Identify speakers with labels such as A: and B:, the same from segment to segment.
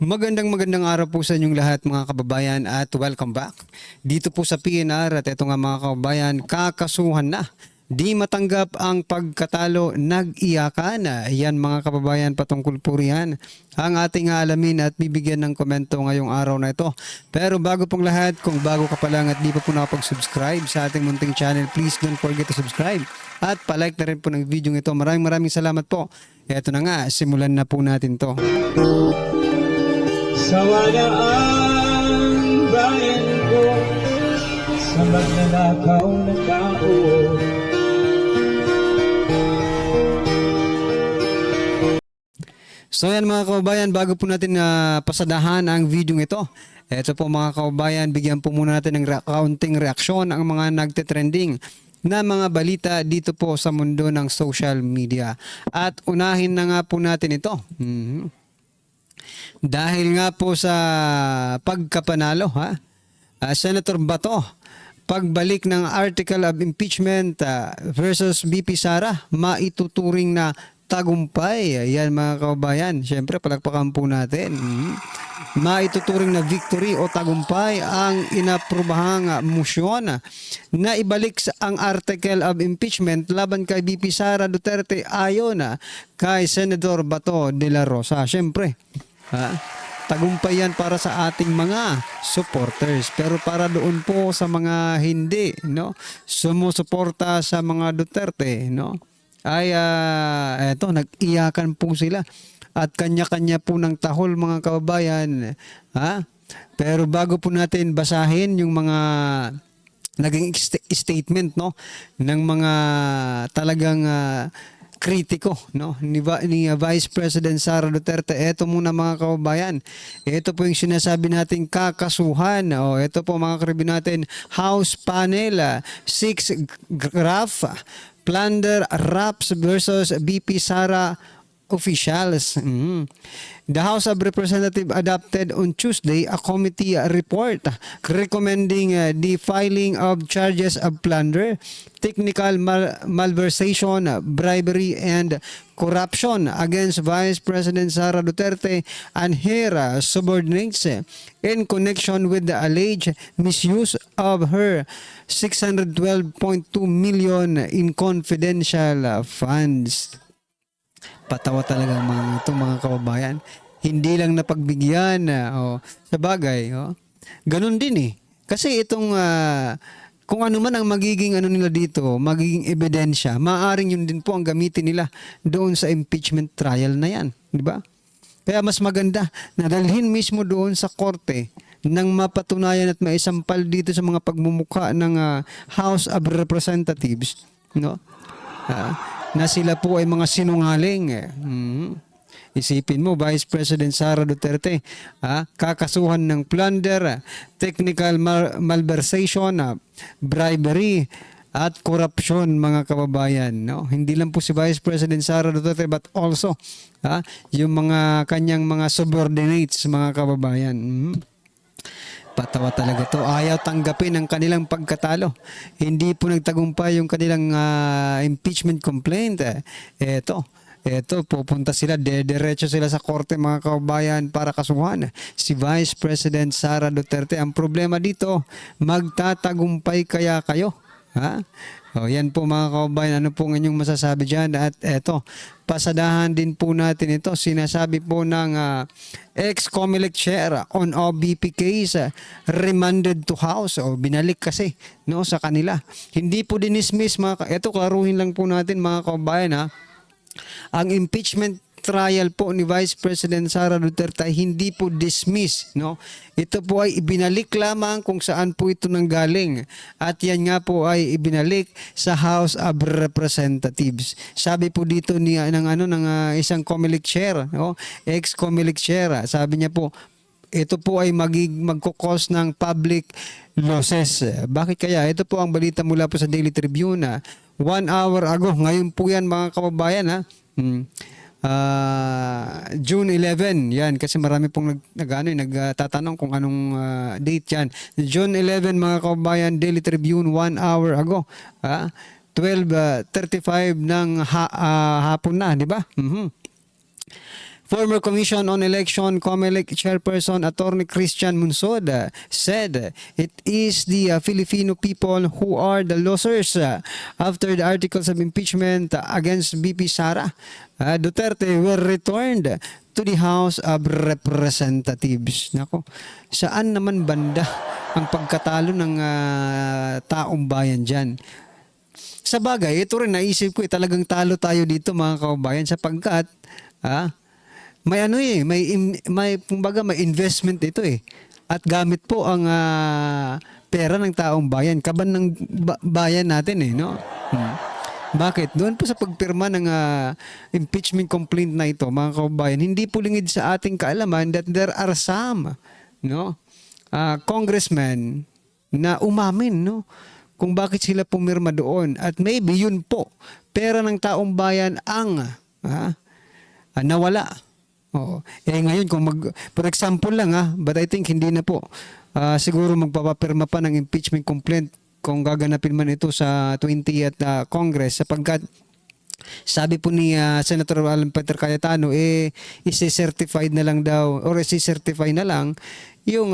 A: Magandang araw po sa inyong lahat mga kababayan at welcome back dito po sa PNR. At ito nga mga kababayan, kakasuhan na. Di matanggap ang pagkatalo, nag-iyakan. Yan mga kababayan, patungkol po riyan ang ating alamin at bibigyan ng komento ngayong araw na ito. Pero bago pong lahat, kung bago ka pa lang at di pa po nakapag-subscribe sa ating munting channel, please don't forget to subscribe at palike na rin po ng video ito. Maraming salamat po. Ito na nga, simulan na po natin to.
B: Sawala ang bayan ko sa magnanakaw na tao.
A: So yan mga kababayan, bago po natin pasadahan ang video ito, ito po mga kababayan, bigyan po muna natin ng kaunting reaksyon ang mga nagte-trending na mga balita dito po sa mundo ng social media. At unahin na nga po natin ito. Dahil nga po sa pagkapanalo, Senator Bato, pagbalik ng article of impeachment versus BP Sara, maituturing na tagumpay. Yan mga kababayan, syempre palakpakan po natin. Maituturing na victory o tagumpay ang inaprobahang motion na ibalik ang article of impeachment laban kay BP Sara Duterte ayon kay Senador Bato de la Rosa. Syempre, tagumpay yan para sa ating mga supporters, pero para doon po sa mga hindi sumusuporta sa mga Duterte ay eto, nag-iyakan po sila at kanya-kanya po ng tahol mga kababayan. Pero bago po natin basahin yung mga naging statement ng mga talagang kritiko ni Vice President Sara Duterte. Ito muna mga kababayan. Ito po yung sinasabi nating kakasuhan. Ito po mga karibin natin, House Panel 6 graph plunder raps versus BP Sara officials. The House of Representatives adopted on Tuesday a committee report recommending the filing of charges of plunder, technical malversation, bribery, and corruption against Vice President Sara Duterte and her subordinates in connection with the alleged misuse of her 612.2 million in confidential funds. Patawa talaga itong mga kababayan. Hindi lang napagbigyan. Sa bagay. Ganun din eh. Kasi itong kung ano man ang magiging nila dito, magiging ebidensya, maaaring yun din po ang gamitin nila doon sa impeachment trial na yan. Di ba? Kaya mas maganda na dalhin mismo doon sa korte nang mapatunayan at maisampal dito sa mga pagmumukha ng House of Representatives. Na sila po ay mga sinungaling. Isipin mo, Vice President Sara Duterte, kakasuhan ng plunder, technical malversation, bribery, at corruption mga kababayan. Hindi lang po si Vice President Sara Duterte but also yung mga kanyang mga subordinates mga kababayan. Patawa talaga to. Ayaw tanggapin ang kanilang pagkatalo. Hindi po nagtagumpay yung kanilang impeachment complaint. Eto, pupunta sila, diretso sila sa korte mga kababayan para kasuhan si Vice President Sara Duterte. Ang problema dito, magtatagumpay kaya kayo? Yan po mga kababayan, ano po inyong masasabi dyan? At eto, pasadahan din po natin ito. Sinasabi po ng ex-Comelec chair on OBP case, remanded to House. Binalik kasi sa kanila. Hindi po dinismiss. Ito, klaruhin lang po natin mga kababayan. Ang impeachment trial po ni Vice President Sara Duterte hindi po dismiss. Ito po ay ibinalik lamang kung saan po ito nanggaling. At yan nga po ay ibinalik sa House of Representatives. Sabi po dito ng isang Comelec chair, ex-Comelec chair, sabi niya po, ito po ay magkukos ng public losses. Bakit kaya? Ito po ang balita mula po sa Daily Tribune. 1 hour ago, ngayon po yan mga kababayan. June 11, yan, kasi marami pong nagtatanong kung anong date yan. June 11 mga kababayan, Daily Tribune, 1 hour ago. 12:35 ng hapon na, di ba? Former Commission on Election COMELEC Chairperson Attorney Christian Munsod said it is the Filipino people who are the losers after the articles of impeachment against BP Sara. Duterte were returned to the House of Representatives. Nako, saan naman banda ang pagkatalo ng taong bayan dyan? Sa bagay, ito rin naisip ko, talagang talo tayo dito mga kababayan sapagkat may kumbaga may investment ito at gamit po ang pera ng taong bayan, kaban ng bayan natin no. Bakit? Doon po sa pagpirma ng impeachment complaint na ito, mga kababayan, hindi po lingid sa ating kaalaman that there are some congressmen na umamin kung bakit sila pumirma doon. At maybe yun po, pera ng taong bayan ang nawala. Oo. Ngayon, for example lang but I think hindi na po. Siguro magpapapirma pa ng impeachment complaint kung gaganapin man ito sa 20th Congress sapagkat sabi po ni Senator Alan Peter Cayetano isi-certified na lang daw or isi-certify na lang yung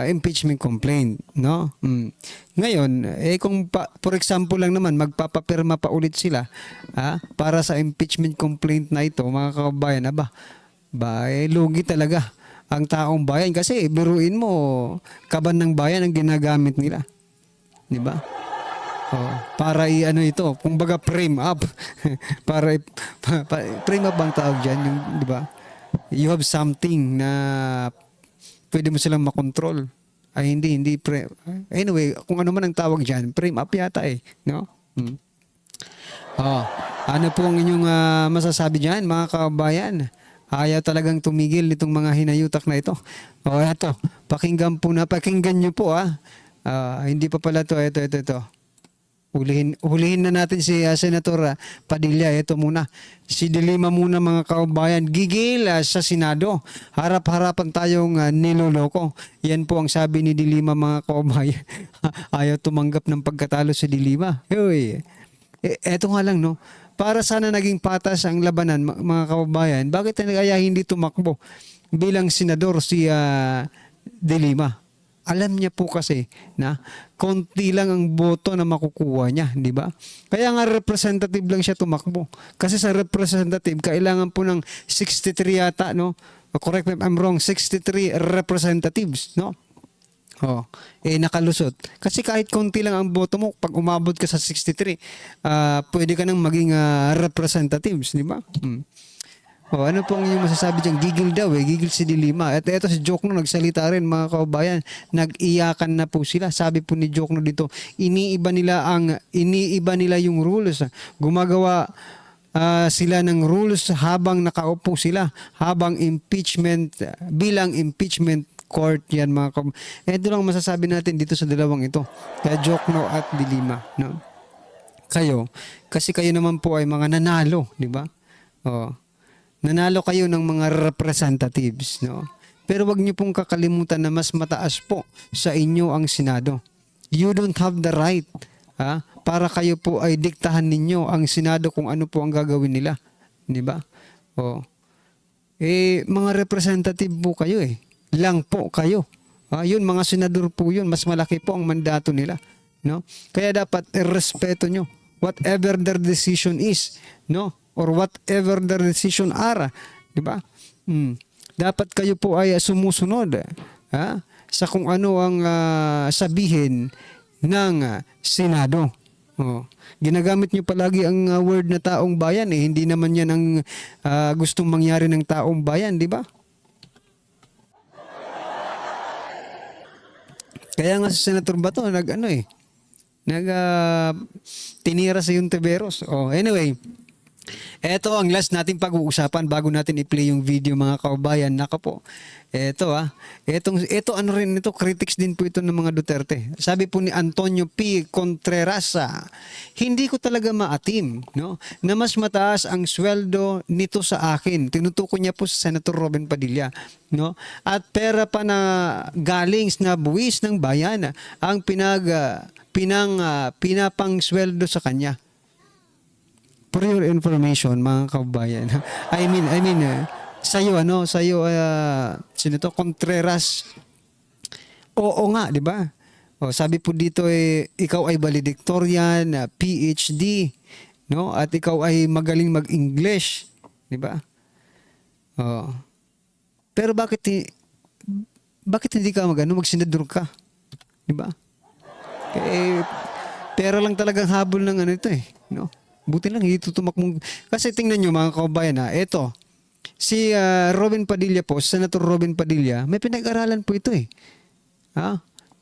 A: impeachment complaint, no? Ngayon, kung for example lang naman magpapapirma pa ulit sila para sa impeachment complaint na ito, mga kababayan, lugi talaga ang taong bayan kasi biruin mo, kaban ng bayan ang ginagamit nila. 'Di ba? Para ito, kumbaga frame up. para frame up bang tawag diyan, yung 'di ba? You have something na pwede mo silang makontrol. Hindi anyway, kung ano man ang tawag diyan, frame up yata no? Ano po ang inyong masasabi diyan, mga kababayan? Ayaw talagang tumigil nitong mga hinayutak na ito. Eto, pakinggan nyo po hindi pa pala to, ito. Hulihin na natin si Senator Padilla. Ito muna. Si De Lima muna, mga kababayan. Gigil sa Senado. Harap-harapan tayong niloloko. Yan po ang sabi ni De Lima, mga kababayan. Ayaw tumanggap ng pagkatalo si De Lima. Eto nga lang, no? Para sana naging patas ang labanan, mga kababayan. Bakit kaya hindi tumakbo bilang senador si De Lima? Alam niya po kasi na konti lang ang boto na makukuha niya, di ba? Kaya nga representative lang siya tumakbo. Kasi sa representative, kailangan po ng 63 yata, no? Correct me if I'm wrong, 63 representatives, no? Nakalusot. Kasi kahit konti lang ang boto mo, pag umabot ka sa 63, pwede ka nang maging representatives, di ba? Ano pong yung masasabi dyan? Gigil daw gigil si De Lima. At eto si Jokno nagsalita rin, mga kababayan. Nag-iyakan na po sila. Sabi po ni Jokno dito, iniiba nila yung rules. Gumagawa sila ng rules habang nakaupo sila, habang bilang impeachment court yan, mga kababayan. Ito lang masasabi natin dito sa dalawang ito. Kaya Jokno at De Lima. No? Kasi kayo naman po ay mga nanalo, di ba? Nanalo kayo ng mga representatives, no? Pero wag niyo pong kakalimutan na mas mataas po sa inyo ang Senado. You don't have the right, para kayo po ay diktahan ninyo ang Senado kung ano po ang gagawin nila, di ba? Mga representative po kayo lang po kayo. Yun, mga senador po yun, mas malaki po ang mandato nila, no? Kaya dapat irespeto nyo whatever their decision is, no? Or whatever the decision are, di ba? Dapat kayo po ay sumusunod sa kung ano ang sabihin ng Senado. Ginagamit nyo palagi ang word na taong bayan hindi naman yan ang gustong mangyari ng taong bayan, di ba? Kaya nga si Senator Bato tinira sa Yunteveros. Anyway, eto ang last nating pag-uusapan bago natin i-play yung video, mga kababayan. Naka po. Ito ano rin ito, critics din po ito ng mga Duterte. Sabi po ni Antonio P. Contreras, hindi ko talaga maatim, no, na mas mataas ang sweldo nito sa akin. Tinutukoy niya po sa Senator Robin Padilla, no? At pera pa na galing na buwis ng bayan ang pinapang sweldo sa kanya. for your information, mga kababayan. I mean, sa'yo, sino to? Contreras. Oo nga, di ba? O, sabi po dito, ikaw ay valedictorian, PhD, no? At ikaw ay magaling mag-English, di ba? Oh. Pero bakit hindi ka magsenador ka? Di ba? Pera lang talagang habol ng ito no? Buti lang hindi tumakmong. Kasi tingnan nyo mga kababayan ito. Si Robin Padilla po, Senator Robin Padilla, may pinag-aralan po ito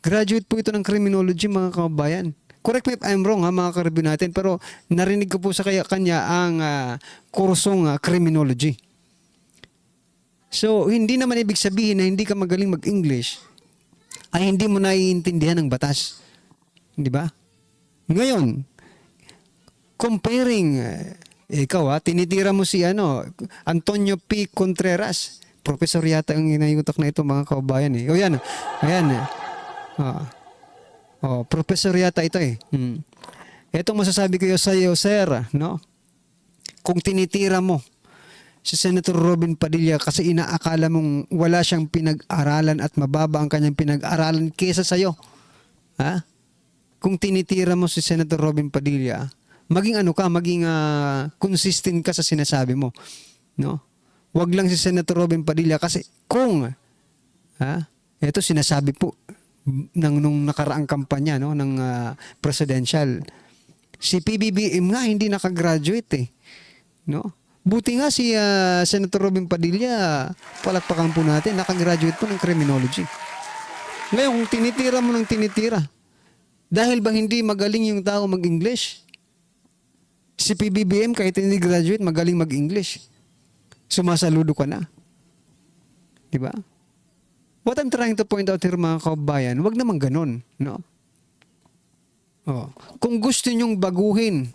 A: Graduate po ito ng criminology mga kababayan. Correct me if I'm wrong mga karibyo natin, pero narinig ko po sa kanya ang kursong criminology. So, hindi naman ibig sabihin na hindi ka magaling mag-English ay hindi mo naiintindihan ng batas. Di ba? Ngayon, comparing, ikaw tinitira mo si Antonio P. Contreras. Professor yata ang inayutak na ito mga kababayan O yan. Ayan. Professor yata ito Ito masasabi ko sa iyo, sir, no? Kung tinitira mo si Senator Robin Padilla kasi inaakala mong wala siyang pinag-aralan at mababa ang kanyang pinag-aralan kesa sa'yo. Kung tinitira mo si Senator Robin Padilla, maging consistent ka sa sinasabi mo. No? Wag lang si Senator Robin Padilla kasi kung ito sinasabi po nung nakaraang kampanya ng presidential. Si PBBM nga hindi nakagraduate no? Buti nga si Senator Robin Padilla, palakpakan po natin, nakagraduate po ng criminology. Ngayon, kung tinitira mo ng tinitira, dahil ba hindi magaling yung tao mag-English? Si PBBM, kahit hindi graduate, magaling mag-English. Sumasaludo ka na. Diba? What I'm trying to point out here mga kababayan, wag naman ganun. No? Kung gusto nyong baguhin,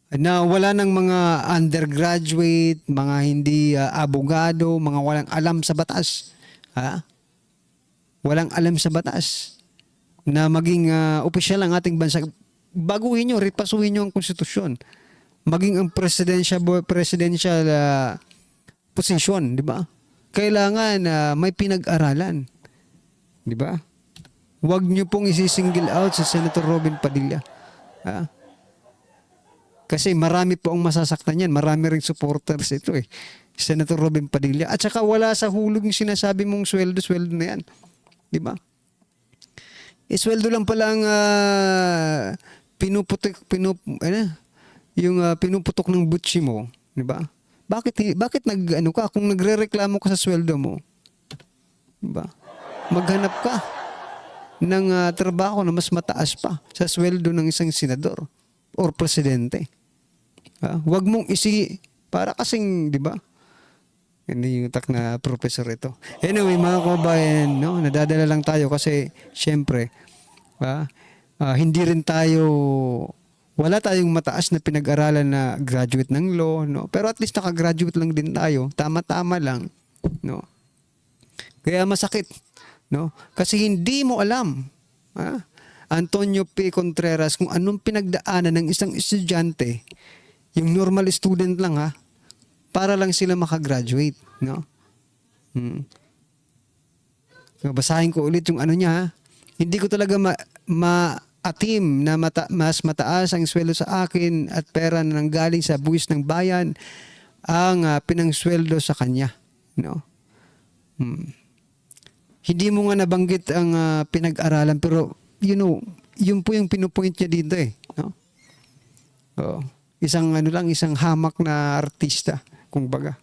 A: na wala ng mga undergraduate, mga hindi abogado, mga walang alam sa batas. Walang alam sa batas na maging opisyal ang ating bansa. Baguhin nyo, repasuhin nyo ang konstitusyon. Maging ang presidential position, di ba? Kailangan may pinag-aralan. Di ba? Huwag nyo pong isi-single out si Senator Robin Padilla. Kasi marami po ang masasaktan yan. Marami ring supporters ito Senator Robin Padilla. At saka wala sa hulog yung sinasabi mong sweldo na yan. Di ba? Sweldo lang pala ang pinuputok ng butsi mo. Di ba? Bakit kung nagrereklamo ka sa sweldo mo? Di ba? Maghanap ka ng trabaho na mas mataas pa sa sweldo ng isang senador or presidente. Huwag mong para kasing, di ba? Hindi yung tak na professor ito. Anyway, mga kababayan, no, nadadala lang tayo kasi syempre, hindi rin tayo, wala tayong mataas na pinag-aralan na graduate ng law, no? Pero at least nakagraduate lang din tayo. Tama-tama lang, no? Kaya masakit, no? Kasi hindi mo alam, Antonio P. Contreras, kung anong pinagdaanan ng isang estudyante, yung normal student lang para lang sila makagraduate, no? Basahin ko ulit yung niya Hindi ko talaga maatim na mas mataas ang sweldo sa akin at pera na nanggaling sa buwis ng bayan ang pinangsweldo sa kanya, no? Hindi mo nga nabanggit ang pinag-aralan pero yun po yung pinupoint niya dito no? Isang isang hamak na artista, kumbaga.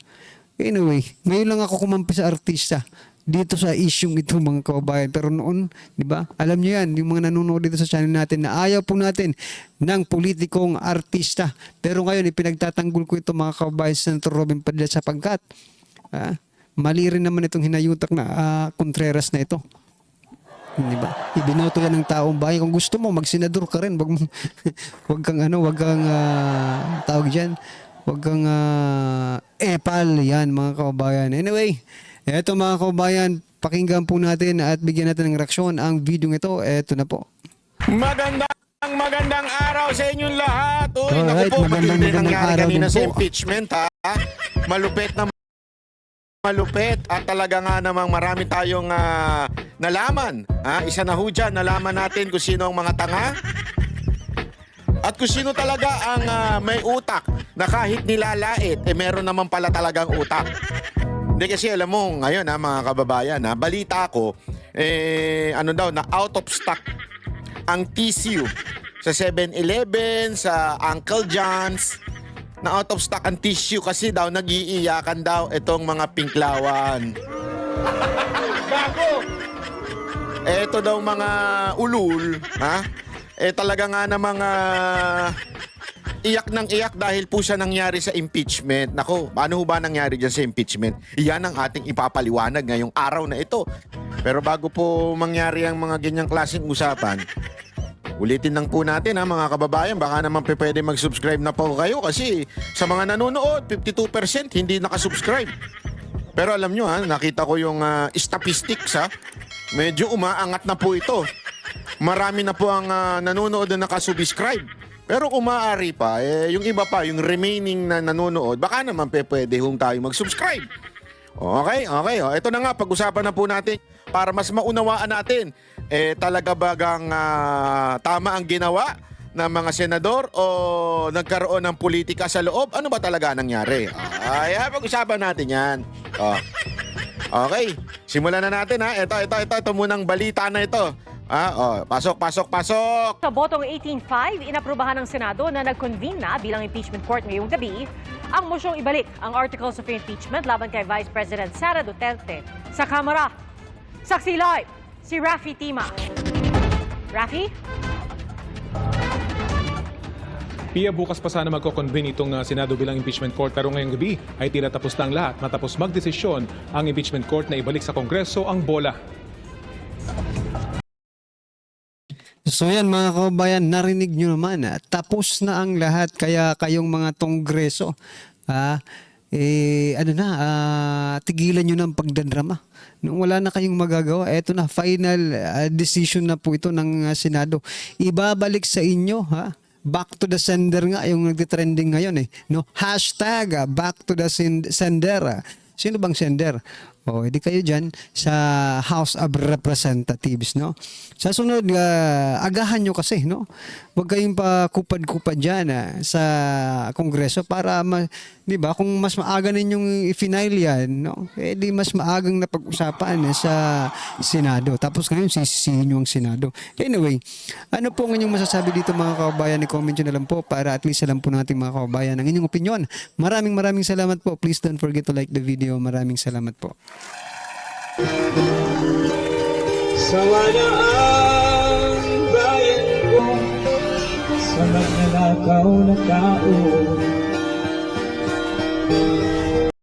A: Anyway, ngayon lang ako kumampi sa artista dito sa isyung ito mga kababayan. Pero noon, di ba? Alam niyo yan, yung mga nanonood dito sa channel natin na ayaw po natin ng politikong artista. Pero ngayon, ipinagtatanggol ko ito mga kababayan sa Senator Robin Padilla sapagkat mali rin naman itong hinayutak na Contreras na ito. Di ba? Ibinoto yan ng taong bayan. Kung gusto mo, magsenador ka rin. Wag kang tawag dyan. Wag kang epal yan mga kababayan. Anyway, eto mga kababayan, pakinggan po natin at bigyan natin ng reaksyon ang video ito. Eto na po.
B: Magandang
C: Magandang araw sa inyong lahat. Uy,
A: Alright,
C: naku po,
A: magandang
C: matindi nangyari
A: araw
C: kanina
A: din
C: sa
A: po.
C: impeachment, ha? Malupit na malupit at talaga nga namang marami tayong nalaman. Ha? Isa na ho dyan, nalaman natin kung sino ang mga tanga at kung sino talaga ang may utak na kahit nilalait, meron naman pala talagang utak. Hindi kasi alam mo, ngayon mga kababayan, balita ko, ano daw, na out of stock ang tissue sa 7-Eleven, sa Uncle John's, na out of stock ang tissue kasi daw nag-iiyakan daw itong mga pinklawan. Bago! Ito daw mga ulul, ha? Talaga nga na mga iyak ng iyak dahil po siya nangyari sa impeachment. Nako, ano ho ba nangyari dyan sa impeachment? Iyan ang ating ipapaliwanag ngayong araw na ito. Pero bago po mangyari ang mga ganyang klaseng usapan, ulitin lang po natin mga kababayan, baka naman pwede mag-subscribe na po kayo kasi sa mga nanonood, 52% hindi nakasubscribe. Pero alam nyo nakita ko yung statistics medyo umaangat na po ito. Marami na po ang nanonood na nakasubscribe. Pero kung maaari pa, yung iba pa, yung remaining na nanonood, baka naman pwede hong tayo mag-subscribe. Okay. Ito na nga, pag-usapan na po natin para mas maunawaan natin. Talaga bagang tama ang ginawa ng mga senador o nagkaroon ng politika sa loob? Ano ba talaga nangyari? Pag-usapan natin yan. Okay, simulan na natin Ito munang balita na ito. Pasok.
D: Sa botong 18-5, inaprubahan ng Senado na nag-convene na bilang impeachment court ngayong gabi ang mosyong ibalik ang articles of impeachment laban kay Vice President Sara Duterte sa Kamara. Saksi live, si Raffy Tima. Raffy?
E: Pia, bukas pa sana magko-convene itong Senado bilang impeachment court pero ngayong gabi ay tila tapos na ang lahat matapos magdesisyon ang impeachment court na ibalik sa Kongreso ang bola.
A: So yan mga kababayan, narinig nyo naman, tapos na ang lahat, kaya kayong mga Kongreso, tigilan nyo ng pagdadrama. Nung wala na kayong magagawa, eto na, final decision na po ito ng Senado. Ibabalik sa inyo, back to the sender nga yung nagtitrending ngayon Hashtag back to the sender. Sino bang sender? Edi kayo dyan sa House of Representatives, Sa sunod, agahan nyo kasi, Huwag kayong pa kupad-kupad dyan sa Kongreso para, di ba, kung mas maaga ninyong i-final yan, Edi mas maagang napag-usapan sa Senado. Tapos ngayon, sisisihin nyo ang Senado. Anyway, ano po ang inyong masasabi dito mga kababayan? I-comment nyo na lang po para at least alam po natin mga kababayan ang inyong opinion. Maraming salamat po. Please don't forget to like the video. Maraming salamat po.
B: Sawa na ang bayan ko sa magnanakaw na tao.